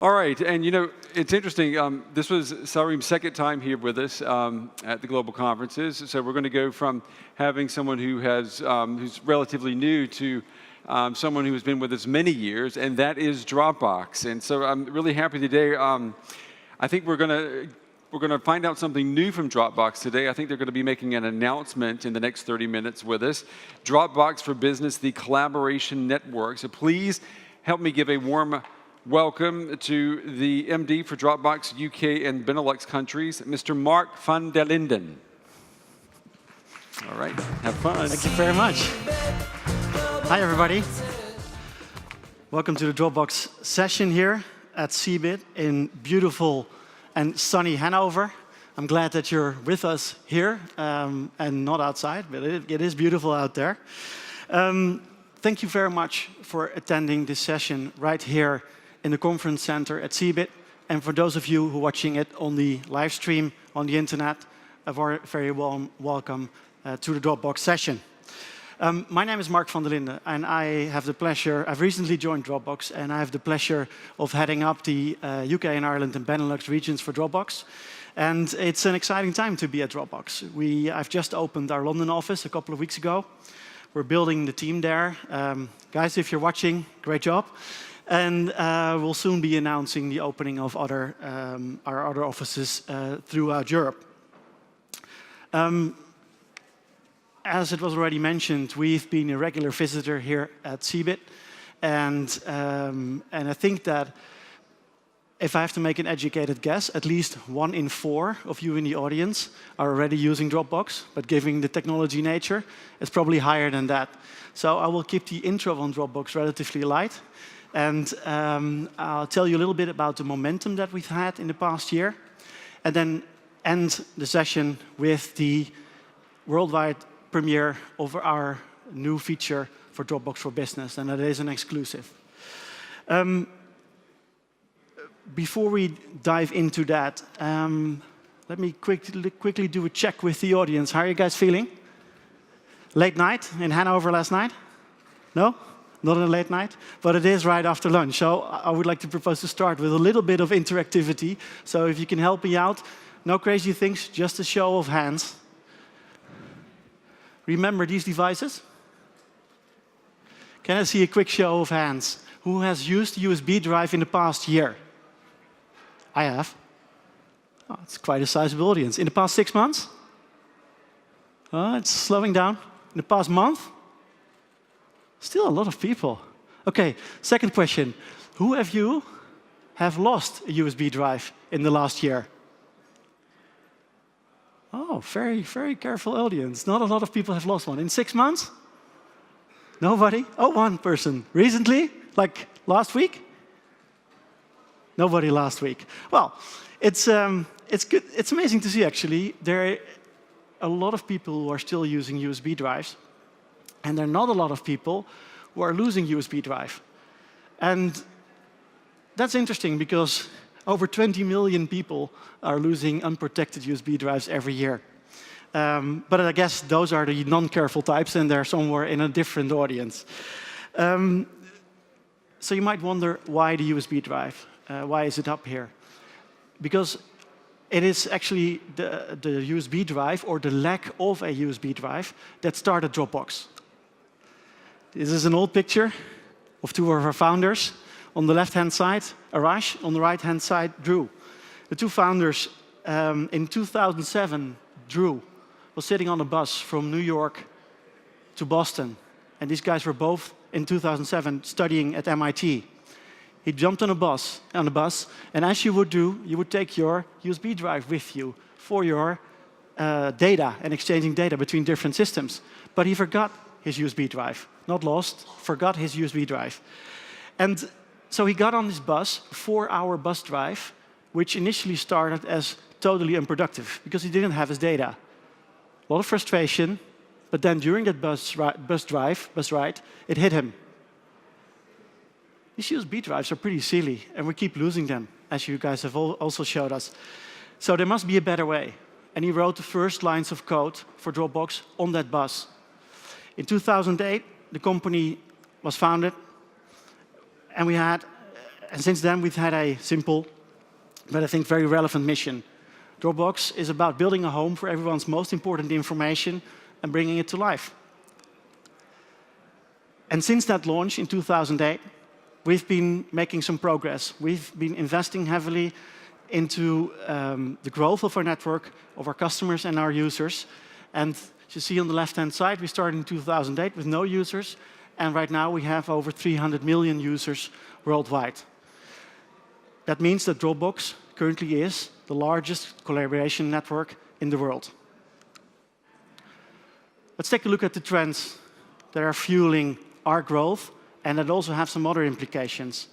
All right, and you know, it's interesting. This was Sarim's second time here with us at the global conferences. So we're going to go from having someone who has who's relatively new to someone who has been with us many years, and that is Dropbox. And so I'm really happy today. I think we're going to find out something new from Dropbox today. I think they're going to be making an announcement in the next 30 minutes with us. Dropbox for Business, the collaboration network. So please help me give a warm welcome to the MD for Dropbox UK and Benelux countries, Mr. Mark van der Linden. All right, have fun. Thank you very much. Hi, everybody. Welcome to the Dropbox session here at CeBIT in beautiful and sunny Hanover. I'm glad that you're with us here and not outside, but it is beautiful out there. Thank you very much for attending this session right here in the conference center at CeBIT. And for those of you who are watching it on the live stream on the internet, a very warm welcome to the Dropbox session. My name is Mark van der Linden, and I have the pleasure, I've recently joined Dropbox, and I have the pleasure of heading up the UK and Ireland and Benelux regions for Dropbox. And it's an exciting time to be at Dropbox. I've just opened our London office a couple of weeks ago. We're building the team there. Guys, if you're watching, great job. And we'll soon be announcing the opening of our other offices throughout Europe. As it was already mentioned, we've been a regular visitor here at CeBIT. And I think that if I have to make an educated guess, at least 1 in 4 of you in the audience are already using Dropbox. But given the technology nature, it's probably higher than that. So I will keep the intro on Dropbox relatively light. And I'll tell you a little bit about the momentum that we've had in the past year. And then end the session with the worldwide premiere of our new feature for Dropbox for Business. And that is an exclusive. Before we dive into that, let me quickly do a check with the audience. How are you guys feeling? Late night in Hanover last night? No? Not a late night, but it is right after lunch. So I would like to propose to start with a little bit of interactivity. So if you can help me out, no crazy things, just a show of hands. Remember these devices? Can I see a quick show of hands? Who has used a USB drive in the past year? I have. Oh, it's quite a sizable audience. In the past 6 months? It's slowing down. In the past month? Still a lot of people. Okay, second question. Who of you have lost a USB drive in the last year? Oh, very, very careful audience. Not a lot of people have lost one. In 6 months? Nobody? Oh, 1 person. Recently? Like last week? Nobody last week. Well, it's good. It's amazing to see, actually. There are a lot of people who are still using USB drives. And there are not a lot of people who are losing USB drive. And that's interesting because over 20 million people are losing unprotected USB drives every year. But I guess those are the non-careful types, and they're somewhere in a different audience. So you might wonder, why the USB drive? Why is it up here? Because it is actually the USB drive, or the lack of a USB drive, that started Dropbox. This is an old picture of 2 of our founders. On the left-hand side, Arash. On the right-hand side, Drew. The 2 founders, in 2007, Drew was sitting on a bus from New York to Boston. And these guys were both, in 2007, studying at MIT. He jumped on a bus, and as you would do, you would take your USB drive with you for your data and exchanging data between different systems. But he forgot his USB drive. Not lost, forgot his USB drive. And so he got on this bus, 4-hour bus drive, which initially started as totally unproductive because he didn't have his data. A lot of frustration, but then during that bus ride, it hit him. These USB drives are pretty silly, and we keep losing them, as you guys have also showed us. So there must be a better way. And he wrote the first lines of code for Dropbox on that bus. In 2008, the company was founded, and we had And since then, we've had a simple, but I think very relevant mission. Dropbox is about building a home for everyone's most important information and bringing it to life. And since that launch in 2008, we've been making some progress. We've been investing heavily into the growth of our network, of our customers and our users. And as you see on the left-hand side, we started in 2008 with no users, and right now we have over 300 million users worldwide. That means that Dropbox currently is the largest collaboration network in the world. Let's take a look at the trends that are fueling our growth and that also have some other implications.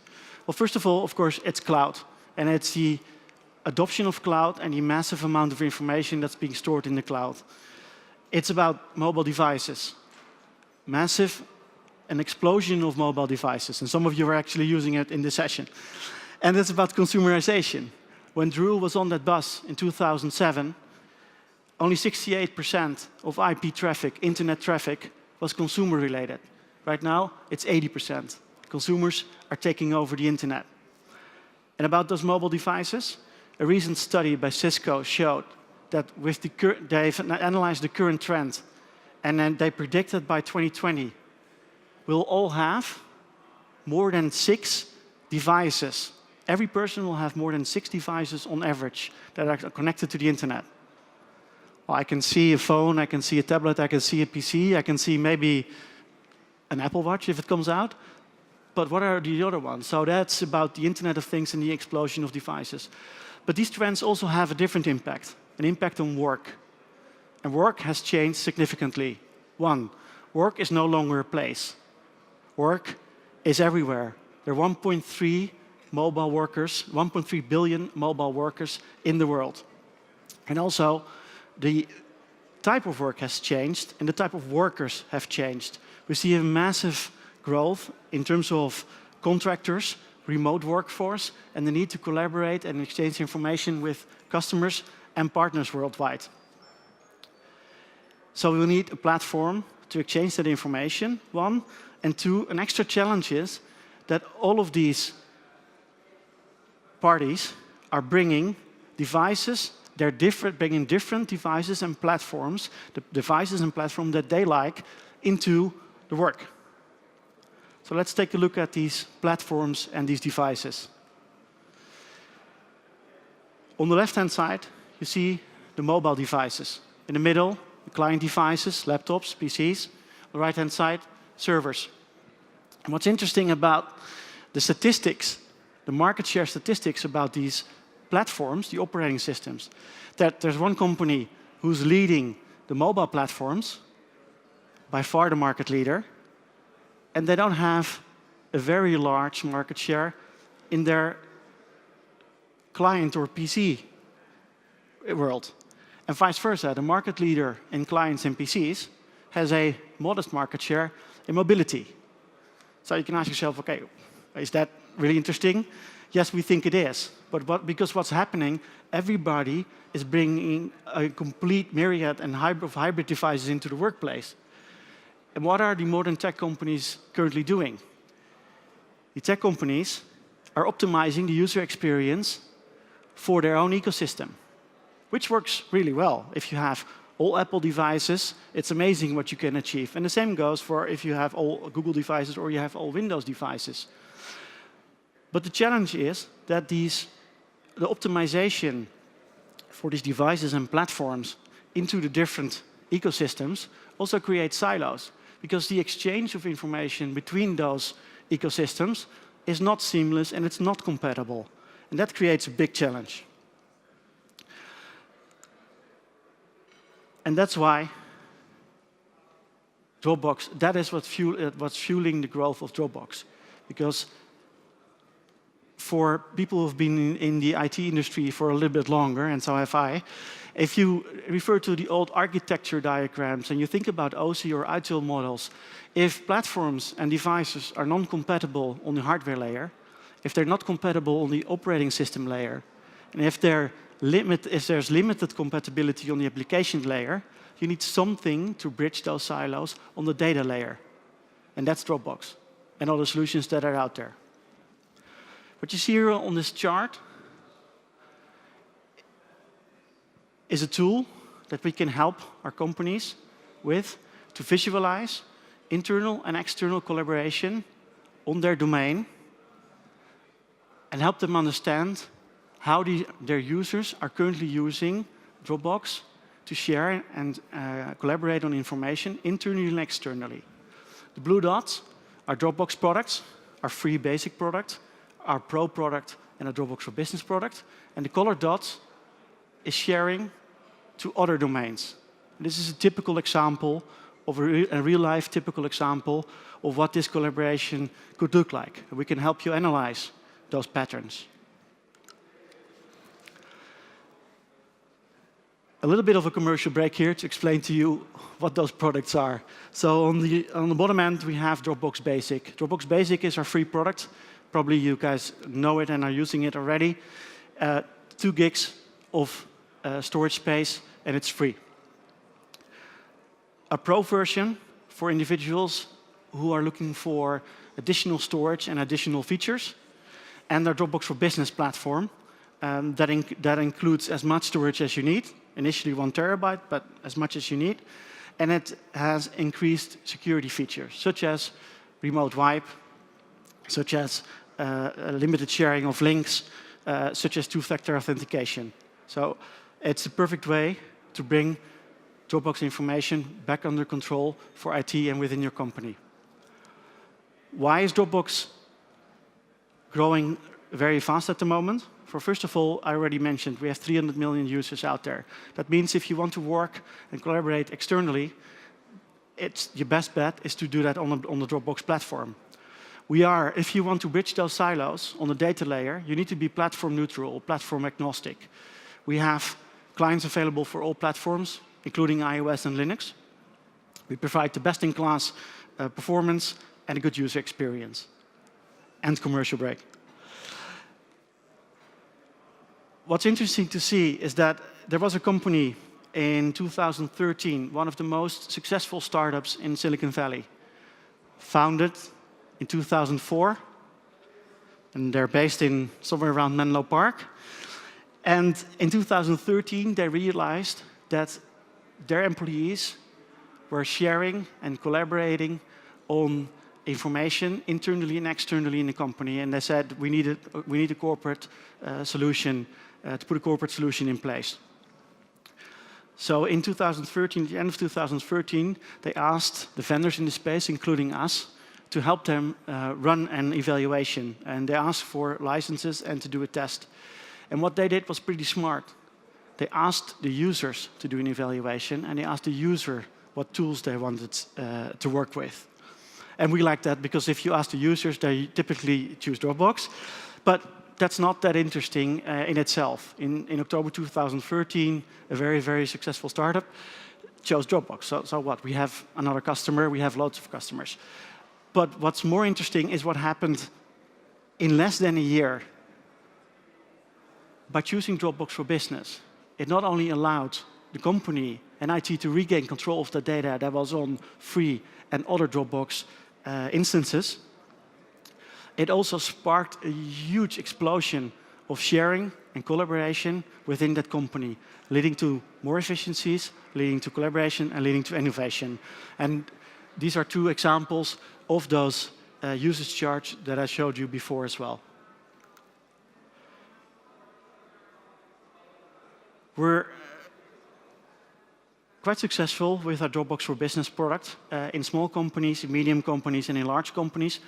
Well, first of all, of course, it's cloud. And it's the adoption of cloud and the massive amount of information that's being stored in the cloud. It's about mobile devices. Massive, an explosion of mobile devices. And some of you are actually using it in this session. And it's about consumerization. When Drew was on that bus in 2007, only 68% of IP traffic, internet traffic, was consumer-related. Right now, it's 80%. Consumers are taking over the internet. And about those mobile devices, a recent study by Cisco showed that with they've analyzed the current trend, and then they predicted by 2020, we'll all have more than 6 devices. Every person will have more than 6 devices on average that are connected to the internet. Well, I can see a phone, I can see a tablet, I can see a PC, I can see maybe an Apple Watch if it comes out. But what are the other ones? So that's about the Internet of Things and the explosion of devices. But these trends also have a different impact, an impact on work. And work has changed significantly. 1, work is no longer a place. Work is everywhere. There are 1.3 mobile workers, 1.3 billion mobile workers in the world. And also, the type of work has changed, and the type of workers have changed. We see a massive growth in terms of contractors, remote workforce, and the need to collaborate and exchange information with customers and partners worldwide. So we need a platform to exchange that information, 1, and 2, an extra challenge is that all of these parties are bringing devices, bringing different devices and platforms, the devices and platforms that they like, into the work. So let's take a look at these platforms and these devices. On the left-hand side, you see the mobile devices. In the middle, the client devices, laptops, PCs. On the right-hand side, servers. And what's interesting about the statistics, the market share statistics about these platforms, the operating systems, that there's one company who's leading the mobile platforms, by far the market leader, and they don't have a very large market share in their client or PC world. And vice versa, the market leader in clients and PCs has a modest market share in mobility. So you can ask yourself, okay, is that really interesting? Yes, we think it is. But because what's happening, everybody is bringing a complete myriad and hybrid devices into the workplace. And what are the modern tech companies currently doing? The tech companies are optimizing the user experience for their own ecosystem, which works really well. If you have all Apple devices, it's amazing what you can achieve. And the same goes for if you have all Google devices or you have all Windows devices. But the challenge is that the optimization for these devices and platforms into the different ecosystems also creates silos, because the exchange of information between those ecosystems is not seamless and it's not compatible. And that creates a big challenge. And that's why Dropbox, that is what's fueling the growth of Dropbox. Because for people who've been in the IT industry for a little bit longer, and so have I, if you refer to the old architecture diagrams and you think about OSI or ITIL models, if platforms and devices are non-compatible on the hardware layer, if they're not compatible on the operating system layer, and if there's limited compatibility on the application layer, you need something to bridge those silos on the data layer. And that's Dropbox and all the solutions that are out there. What you see here on this chart is a tool that we can help our companies with to visualize internal and external collaboration on their domain and help them understand how their users are currently using Dropbox to share and collaborate on information internally and externally. The blue dots are Dropbox products, our free basic product, our pro product, and a Dropbox for Business product. And the colored dots is sharing to other domains. This is a typical example of a real-life typical example of what this collaboration could look like. We can help you analyze those patterns. A little bit of a commercial break here to explain to you what those products are. So on the bottom end, we have Dropbox Basic. Dropbox Basic is our free product. Probably you guys know it and are using it already. 2 gigs of storage space, and it's free. A pro version for individuals who are looking for additional storage and additional features, and our Dropbox for Business platform that includes as much storage as you need. Initially 1 terabyte, but as much as you need. And it has increased security features, such as remote wipe, such as limited sharing of links, such as 2-factor authentication. So it's the perfect way to bring Dropbox information back under control for IT and within your company. Why is Dropbox growing very fast at the moment? First of all, I already mentioned we have 300 million users out there. That means if you want to work and collaborate externally, your best bet is to do that on the Dropbox platform. If you want to bridge those silos on the data layer, you need to be platform neutral, platform agnostic. We have clients available for all platforms, including iOS and Linux. We provide the best-in-class performance and a good user experience. And commercial break. What's interesting to see is that there was a company in 2013, one of the most successful startups in Silicon Valley, founded in 2004, and they're based in somewhere around Menlo Park. And in 2013, they realized that their employees were sharing and collaborating on information internally and externally in the company, and they said we need a corporate solution to put a corporate solution in place. So in 2013, at the end of 2013, they asked the vendors in the space, including us, to help them run an evaluation, and they asked for licenses and to do a test. And what they did was pretty smart. They asked the users to do an evaluation, and they asked the user what tools they wanted to work with. And we like that because if you ask the users, they typically choose Dropbox. But that's not that interesting in itself. In October 2013, a very, very successful startup chose Dropbox. So what? We have another customer. We have lots of customers. But what's more interesting is what happened in less than a year. By choosing Dropbox for Business, it not only allowed the company and IT to regain control of the data that was on free and other Dropbox instances, it also sparked a huge explosion of sharing and collaboration within that company, leading to more efficiencies, leading to collaboration, and leading to innovation. And these are 2 examples of those usage charts that I showed you before as well. We're quite successful with our Dropbox for Business product in small companies, in medium companies, and in large companies,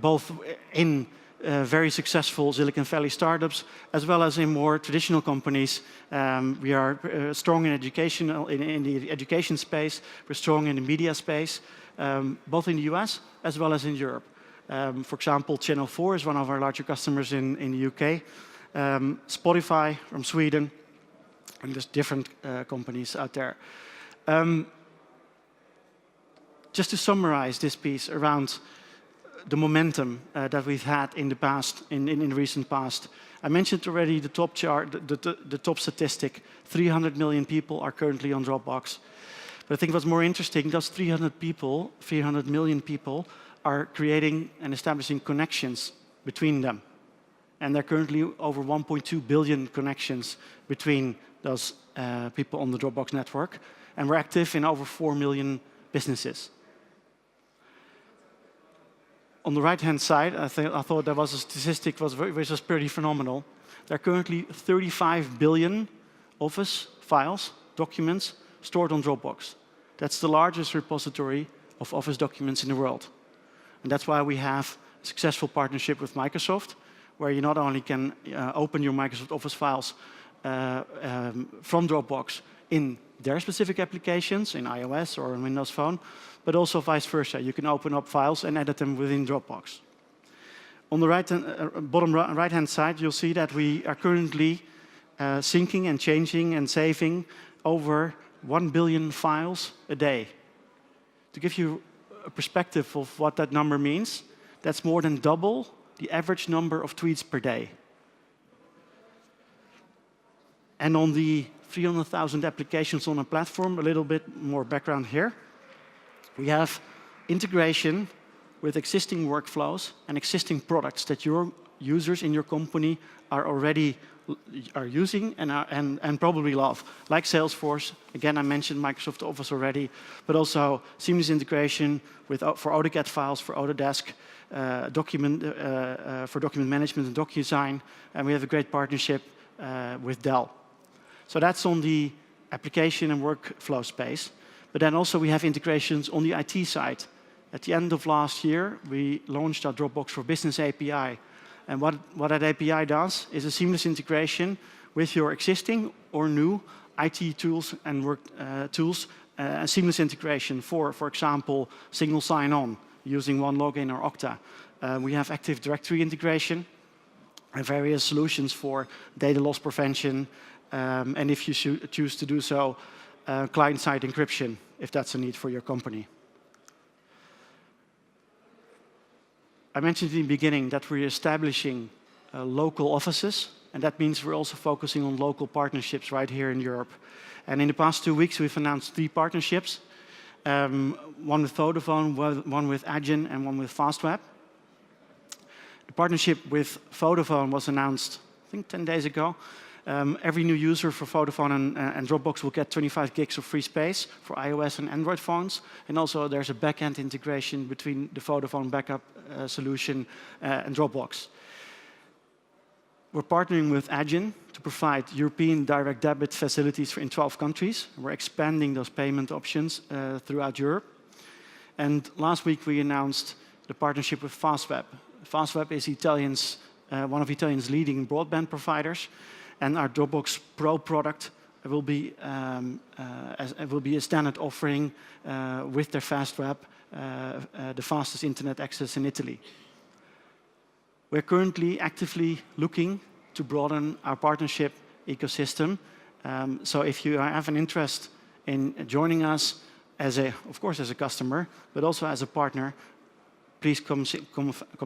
both in very successful Silicon Valley startups, as well as in more traditional companies. We are strong in in the education space. We're strong in the media space, both in the US as well as in Europe. For example, Channel 4 is one of our larger customers in the UK. Spotify from Sweden, and there's different companies out there. Just to summarize this piece around the momentum that we've had in the past, in the recent past. I mentioned already the top chart, the top statistic. 300 million people are currently on Dropbox. But I think what's more interesting, those 300 million people, are creating and establishing connections between them. And there are currently over 1.2 billion connections between those people on the Dropbox network. And we're active in over 4 million businesses. On the right-hand side, I thought there was a statistic which was pretty phenomenal. There are currently 35 billion Office files, documents, stored on Dropbox. That's the largest repository of Office documents in the world. And that's why we have a successful partnership with Microsoft, where you not only can open your Microsoft Office files from Dropbox in their specific applications, in iOS or on Windows Phone, but also vice versa. You can open up files and edit them within Dropbox. On the bottom right-hand side, you'll see that we are currently syncing and changing and saving over 1 billion files a day. To give you a perspective of what that number means, that's more than double the average number of tweets per day. And on the 300,000 applications on a platform, a little bit more background here. We have integration with existing workflows and existing products that your users in your company are already using and probably love, like Salesforce. Again, I mentioned Microsoft Office already, but also seamless integration for AutoCAD files, for Autodesk, for document management and DocuSign, and we have a great partnership with Dell. So that's on the application and workflow space. But then also we have integrations on the IT side. At the end of last year, we launched our Dropbox for Business API. And what that API does is a seamless integration with your existing or new IT tools and work tools, a seamless integration for example, single sign-on using OneLogin or Okta. We have Active Directory integration and various solutions for data loss prevention, and if you choose to do so, client-side encryption, if that's a need for your company. I mentioned in the beginning that we're establishing local offices, and that means we're also focusing on local partnerships right here in Europe. And in the past 2 weeks, we've announced 3 partnerships, one with Vodafone, one with Adyen, and one with Fastweb. The partnership with Vodafone was announced, I think, 10 days ago. Every new user for Vodafone and Dropbox will get 25 gigs of free space for iOS and Android phones. And also there's a back-end integration between the Vodafone backup solution and Dropbox. We're partnering with Adyen to provide European direct debit facilities in 12 countries. We're expanding those payment options throughout Europe. And last week we announced the partnership with Fastweb. Fastweb is one of Italian's leading broadband providers. And our Dropbox Pro product will be a standard offering with their Fastweb, the fastest internet access in Italy. We're currently actively looking to broaden our partnership ecosystem. So if you have an interest in joining us, of course as a customer, but also as a partner, please come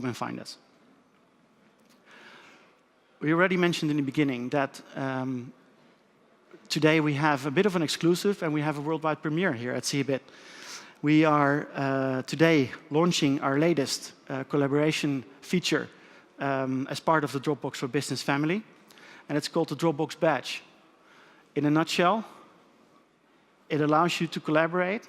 and find us. We already mentioned in the beginning that today we have a bit of an exclusive and we have a worldwide premiere here at CeBIT. We are today launching our latest collaboration feature as part of the Dropbox for Business family, and it's called the Dropbox Badge. In a nutshell, it allows you to collaborate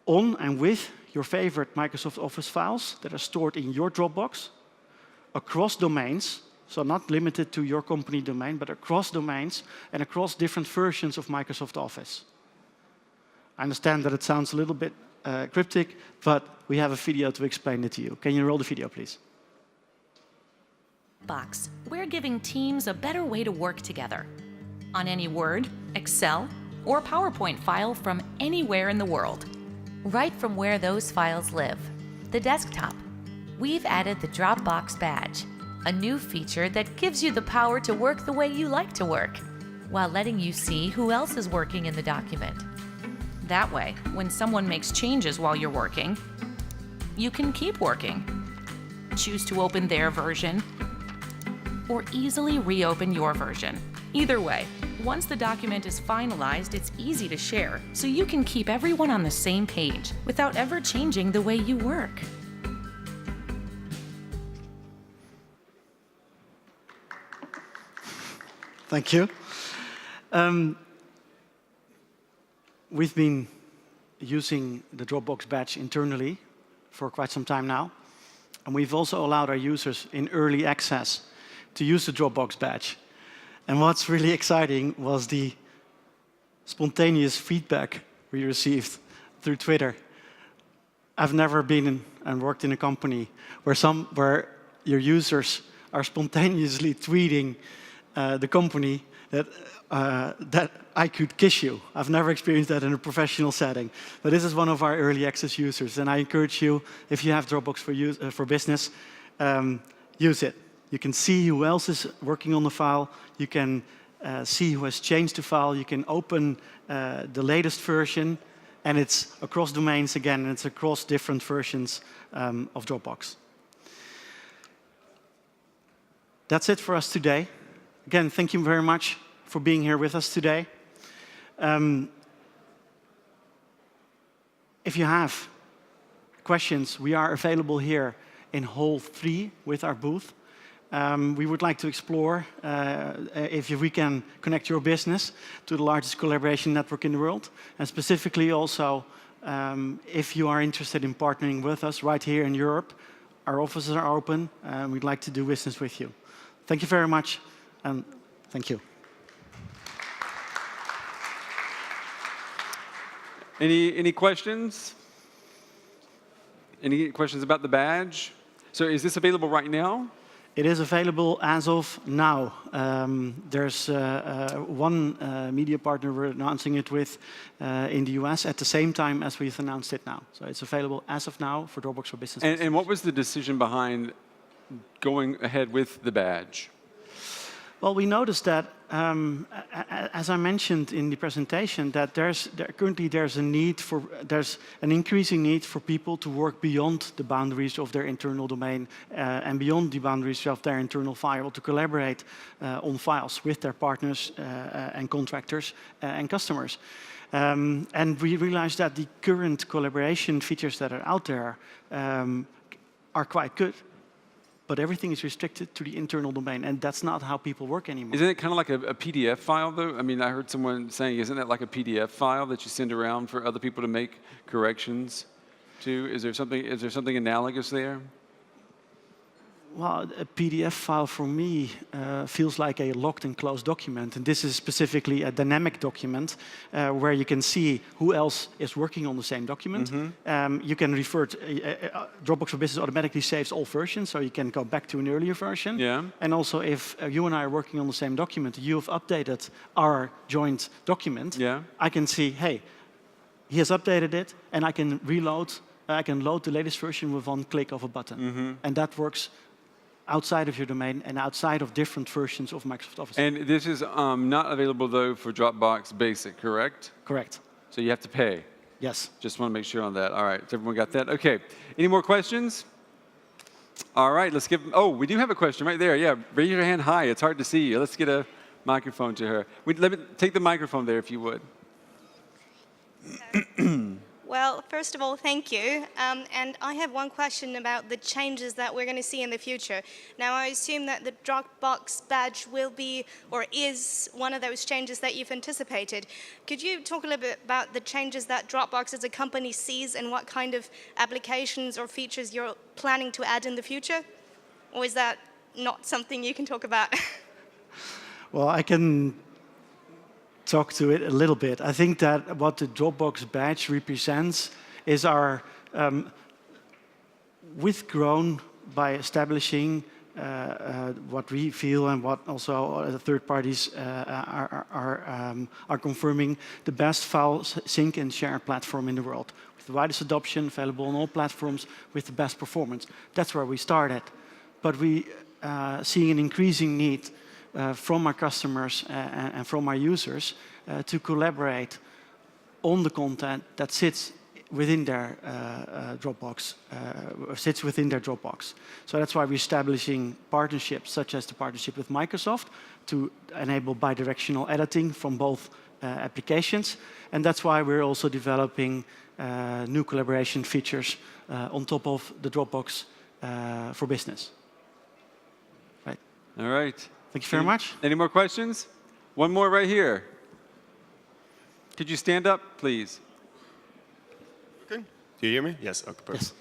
on and with your favorite Microsoft Office files that are stored in your Dropbox across domains, so not limited to your company domain, but across domains and across different versions of Microsoft Office. I understand that it sounds a little bit cryptic, but we have a video to explain it to you. Can you roll the video, please? Box. We're giving teams a better way to work together on any Word, Excel, or PowerPoint file from anywhere in the world. Right from where those files live, the desktop. We've added the Dropbox Badge, a new feature that gives you the power to work the way you like to work, while letting you see who else is working in the document. That way, when someone makes changes while you're working, you can keep working. Choose to open their version, or easily reopen your version. Either way, once the document is finalized, it's easy to share, so you can keep everyone on the same page without ever changing the way you work. Thank you. We've been using the Dropbox badge internally for quite some time now. And we've also allowed our users in early access to use the Dropbox badge. And what's really exciting was the spontaneous feedback we received through Twitter. I've never been and worked in a company where your users are spontaneously tweeting the company that I could kiss you. I've never experienced that in a professional setting. But this is one of our early access users. And I encourage you, if you have Dropbox for business, use it. You can see who else is working on the file. You can see who has changed the file. You can open the latest version. And it's across domains again, and it's across different versions of Dropbox. That's it for us today. Again, thank you very much for being here with us today. If you have questions, we are available here in Hall 3 with our booth. We would like to explore if we can connect your business to the largest collaboration network in the world. And specifically also, if you are interested in partnering with us right here in Europe, our offices are open, and we'd like to do business with you. Thank you very much, and thank you. Any questions? Any questions about the badge? So is this available right now? It is available as of now. There's one media partner we're announcing it with in the US at the same time as we've announced it now. So it's available as of now for Dropbox for Business. And what was the decision behind going ahead with the badge? Well, we noticed that, as I mentioned in the presentation, that currently there's an increasing need for people to work beyond the boundaries of their internal domain and beyond the boundaries of their internal file to collaborate on files with their partners and contractors and customers. And we realized that the current collaboration features that are out there are quite good. But everything is restricted to the internal domain, and that's not how people work anymore. Isn't it kind of like a PDF file, though? I mean, I heard someone saying, isn't it like a PDF file that you send around for other people to make corrections to? Is there something analogous there? Well, a PDF file for me feels like a locked and closed document. And this is specifically a dynamic document where you can see who else is working on the same document. Mm-hmm. You can refer to Dropbox for Business automatically saves all versions, so you can go back to an earlier version. Yeah. And also, if you and I are working on the same document, you have updated our joint document, yeah. I can see, hey, he has updated it, and I can reload. I can load the latest version with one click of a button. Mm-hmm. And that works outside of your domain and outside of different versions of Microsoft Office. And this is not available, though, for Dropbox Basic, correct? Correct. So you have to pay? Yes. Just want to make sure on that. All right, so everyone got that? Okay. Any more questions? All right, let's give them. Oh, we do have a question right there. Yeah, raise your hand high. It's hard to see you. Let's get a microphone to her. Let me take the microphone there, if you would. Well, first of all, thank you. And I have one question about the changes that we're going to see in the future. Now, I assume that the Dropbox badge will be, or is, one of those changes that you've anticipated. Could you talk a little bit about the changes that Dropbox as a company sees and what kind of applications or features you're planning to add in the future? Or is that not something you can talk about? Well, I can talk to it a little bit. I think that what the Dropbox badge represents is our, we've grown by establishing what we feel and what also the third parties are confirming, the best file sync and share platform in the world, with the widest adoption, available on all platforms, with the best performance. That's where we started. But we see an increasing need from our customers and from our users to collaborate on the content that sits within their Dropbox, sits within their Dropbox. So that's why we're establishing partnerships, such as the partnership with Microsoft, to enable bidirectional editing from both applications. And that's why we're also developing new collaboration features on top of the Dropbox for Business. Right. All right. Thank you very much. Any more questions? One more right here. Could you stand up, please? Okay. Do you hear me? Yes. Okay, perfect.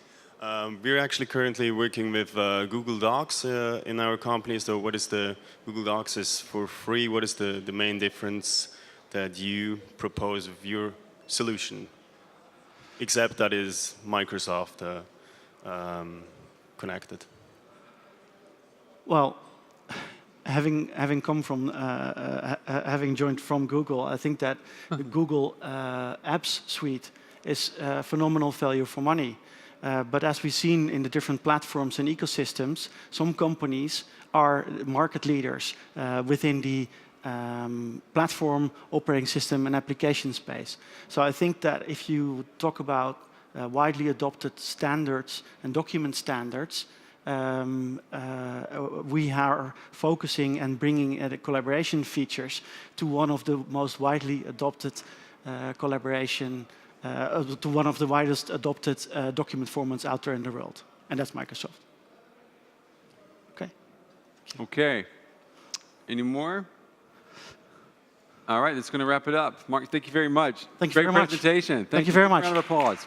Yes. We're actually currently working with Google Docs in our company. So what is the Google Docs is for free. What is the main difference that you propose of your solution? Except that is Microsoft connected. Well, having come from having joined from Google, I think that the Google Apps suite is phenomenal value for money. But as we've seen in the different platforms and ecosystems, some companies are market leaders within the platform, operating system, and application space. So I think that if you talk about widely adopted standards and document standards, we are focusing and bringing the collaboration features to one of the most widely adopted collaboration, to one of the widest adopted document formats out there in the world, and that's Microsoft. Okay. Okay. Any more? All right, that's going to wrap it up. Mark, thank you very much. Thank you very much. Great presentation. Thank you very much. Round of applause.